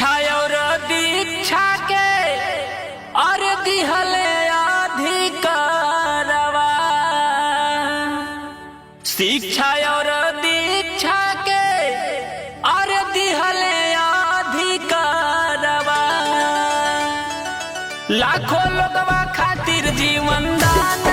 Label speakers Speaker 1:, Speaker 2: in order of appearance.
Speaker 1: शिक्षा और दीक्षा के और दिहले अधिकारवा। शिक्षा और दीक्षा के और दिहले अधिकारवा। लाखों लोगवा खातिर जीवन दान